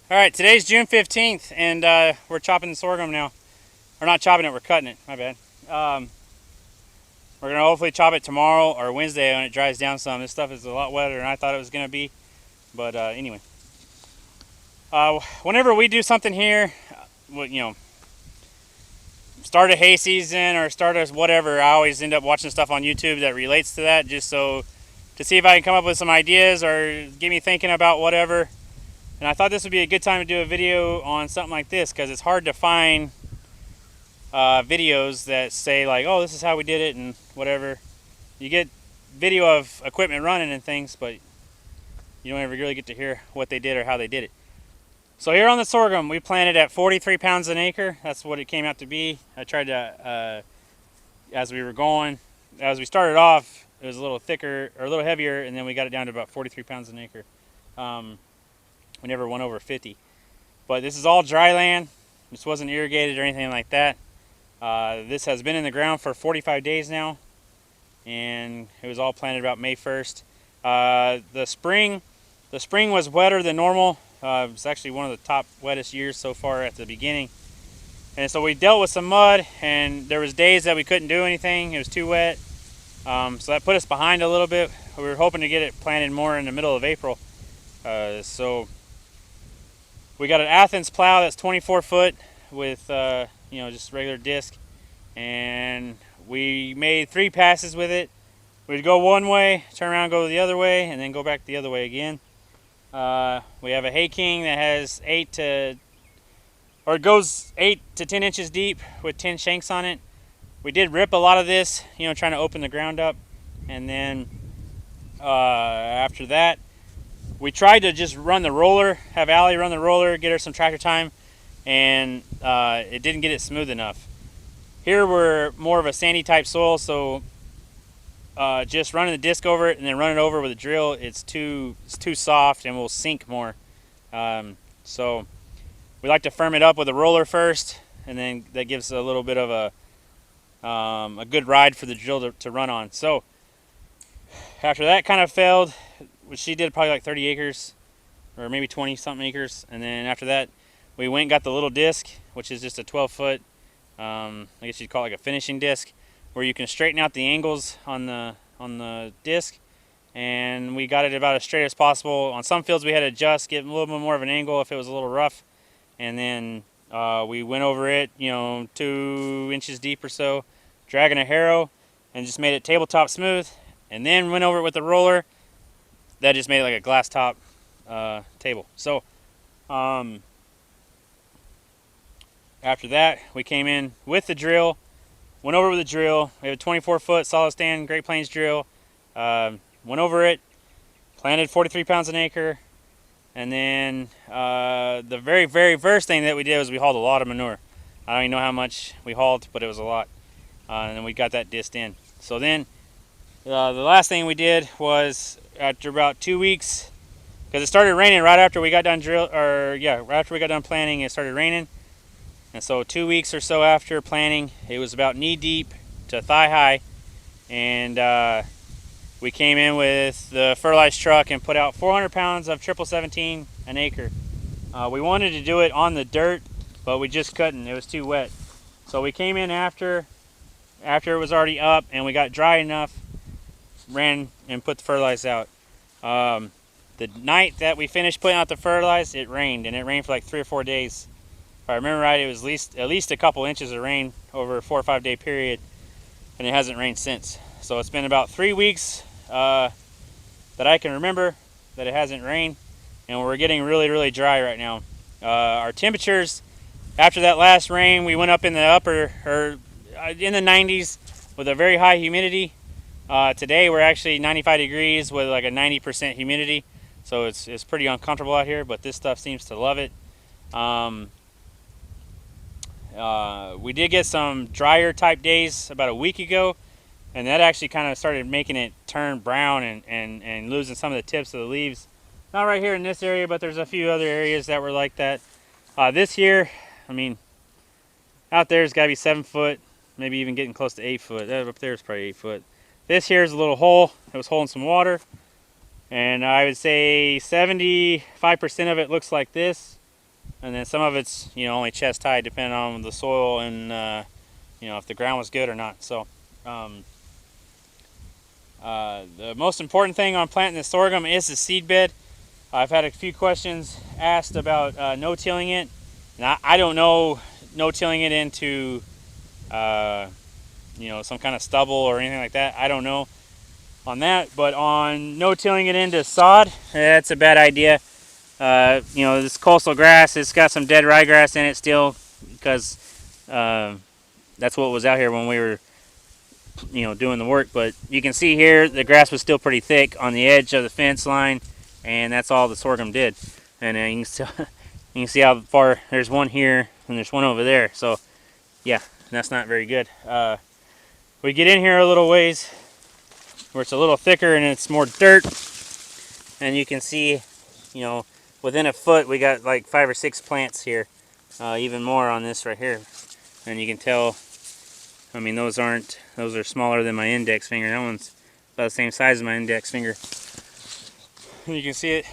All right, today's June 15th, and we're chopping the sorghum now. Or not chopping it, we're cutting it. My bad. Um, we're gonna hopefully chop it tomorrow or Wednesday when it dries down some. This stuff is a lot wetter than I thought it was gonna be. But anyway, whenever we do something here, start a hay season or start a whatever, I always end up watching stuff on YouTube that relates to that, just so to see if I can come up with some ideas or get me thinking about whatever. And I thought this would be a good time to do a video on something like this because it's hard to find videos that say like, oh, this is how we did it and whatever. You get video of equipment running and things, but you don't ever really get to hear what they did or how they did it. So here on the sorghum, we planted at 43 pounds an acre. That's what it came out to be. I tried to, as we started off, it was a little thicker or a little heavier, and then we got it down to about 43 pounds an acre. We never went over 50. But this is all dry land. This wasn't irrigated or anything like that. This has been in the ground for 45 days now, and it was all planted about May 1st. The spring was wetter than normal. It's actually one of the top wettest years so far at the beginning. And so we dealt with some mud, and there was days that we couldn't do anything. It was too wet. So that put us behind a little bit. We were hoping to get it planted more in the middle of April. So we got an Athens plow that's 24 foot with just regular disc, and we made 3 passes with it. We'd go one way, turn around, go the other way, and then go back the other way again. We have a Hay King that has it goes 8 to 10 inches deep with 10 shanks on it. We did rip a lot of this, trying to open the ground up, and then after that, we tried to just run the roller, have Allie run the roller, get her some tractor time, and it didn't get it smooth enough. Here we're more of a sandy type soil, so just running the disc over it and then running it over with a drill, it's too soft and will sink more. So we like to firm it up with a roller first, and then that gives a little bit of a good ride for the drill to run on. So after that kind of failed, which she did probably like 30 acres or maybe 20 something acres, and then after that we went and got the little disc, which is just a 12 foot I guess you'd call it like a finishing disc, where you can straighten out the angles on the disc, and we got it about as straight as possible. On some fields we had to adjust, get a little bit more of an angle if it was a little rough, and then we went over it 2 inches deep or so, dragging a harrow, and just made it tabletop smooth, and then went over it with the roller. That just made it like a glass top table. So after that, we came in with the drill, went over with the drill. We have a 24 foot solid stand Great Plains drill. Went over it, planted 43 pounds an acre, and then the very, very first thing that we did was we hauled a lot of manure. I don't even know how much we hauled, but it was a lot. And then we got that disced in. So then the last thing we did was, after about 2 weeks, because it started raining right after we got done right after we got done planting, it started raining. And so 2 weeks or so after planting, it was about knee deep to thigh high, and we came in with the fertilized truck and put out 400 pounds of 17 an acre. We wanted to do it on the dirt, but we just couldn't. It was too wet. So we came in after it was already up, and we got dry enough, ran and put the fertilizer out. The night that we finished putting out the fertilizer, it rained, and it rained for like 3 or 4 days. If I remember right, it was at least a couple inches of rain over a 4 or 5 day period, and it hasn't rained since. So it's been about 3 weeks that I can remember that it hasn't rained, and we're getting really, really dry right now. Our temperatures after that last rain, we went up in the in the 90s with a very high humidity. Today we're actually 95 degrees with like a 90% humidity, so it's pretty uncomfortable out here, but this stuff seems to love it. We did get some drier type days about a week ago, and that actually kind of started making it turn brown and losing some of the tips of the leaves. Not right here in this area, but there's a few other areas that were like that. This here, I mean, out there's got to be 7 foot, maybe even getting close to 8 foot. That up there is probably 8 foot. This here is a little hole. It was holding some water, and I would say 75% of it looks like this. and then some of it's only chest high, depending on the soil and if the ground was good or not. So um, the most important thing on planting the sorghum is the seed bed. I've had a few questions asked about no-tilling it. And I don't know no-tilling it into some kind of stubble or anything like that. I don't know on that, but on no-tilling it into sod, that's a bad idea. This coastal grass, it's got some dead ryegrass in it still, because that's what was out here when we were doing the work. But you can see here the grass was still pretty thick on the edge of the fence line, and that's all the sorghum did. And you can see how far there's one here and there's one over there. So yeah, that's not very good. We get in here a little ways where it's a little thicker and it's more dirt, and you can see within a foot we got like 5 or 6 plants here, even more on this right here. And you can tell, I mean, those are smaller than my index finger. That one's about the same size as my index finger. And you can see it,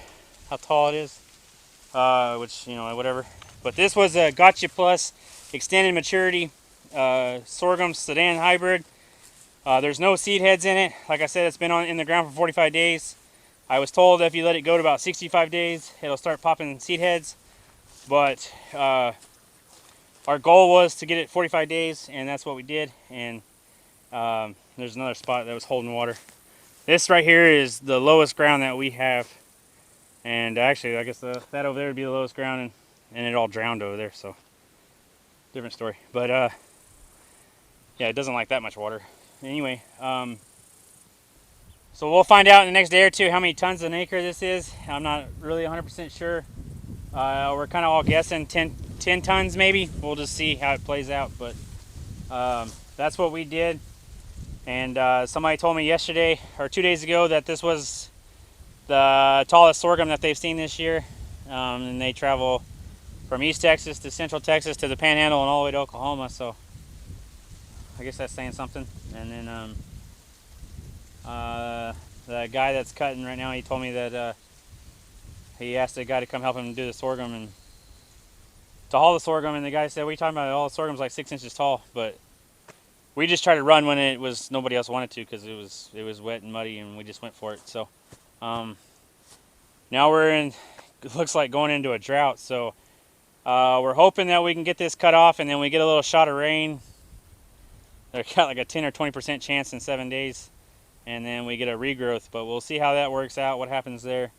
how tall it is, which, whatever. But this was a Gotcha Plus extended maturity sorghum sedan hybrid. There's no seed heads in it. Like I said, it's been in the ground for 45 days. I was told that if you let it go to about 65 days, it'll start popping seed heads. But our goal was to get it 45 days, and that's what we did. And there's another spot that was holding water. This right here is the lowest ground that we have. And actually, I guess that over there would be the lowest ground, and it all drowned over there. So, different story. But yeah, it doesn't like that much water. Anyway, so we'll find out in the next day or two how many tons an acre this is. I'm not really 100% sure. We're kind of all guessing 10 tons maybe. We'll just see how it plays out. But that's what we did. And somebody told me yesterday or 2 days ago that this was the tallest sorghum that they've seen this year. And they travel from East Texas to Central Texas to the Panhandle and all the way to Oklahoma. So I guess that's saying something. And then the guy that's cutting right now, he told me that he asked a guy to come help him do the sorghum and to haul the sorghum, and the guy said, "What are you talking about? All the sorghum's like 6 inches tall." But we just tried to run when it was nobody else wanted to, because it was wet and muddy, and we just went for it. So now we're in, it looks like going into a drought. So we're hoping that we can get this cut off, and then we get a little shot of rain. They've got like a 10 or 20% chance in 7 days, and then we get a regrowth. But we'll see how that works out, what happens there.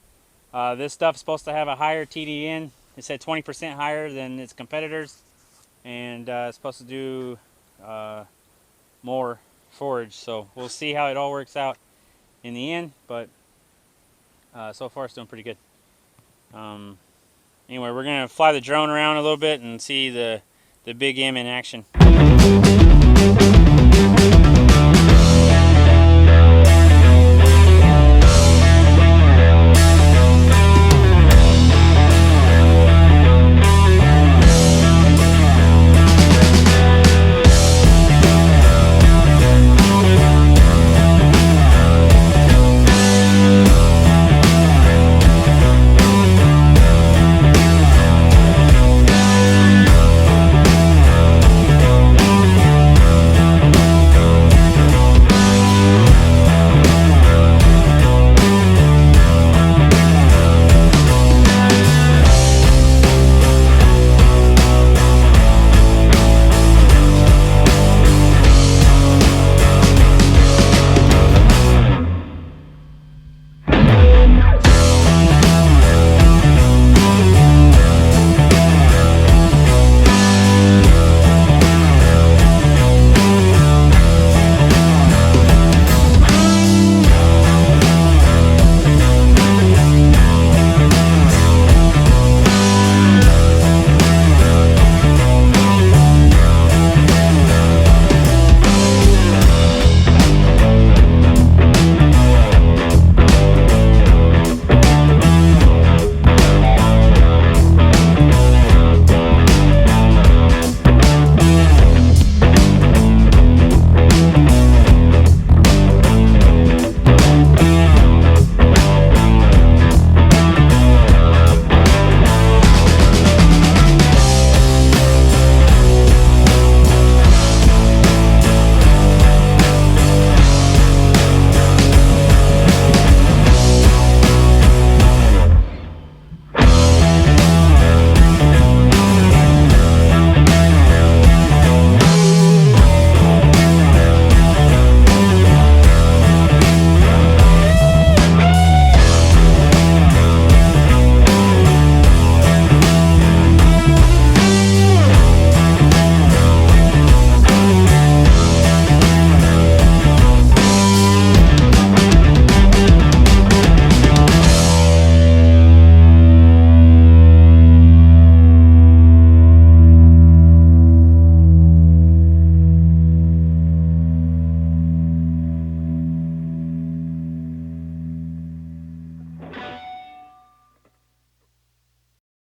This stuff's supposed to have a higher TDN. It said 20% higher than its competitors, and it's supposed to do more forage. So we'll see how it all works out in the end, but so far it's doing pretty good. Anyway, we're gonna fly the drone around a little bit and see the Big M in action.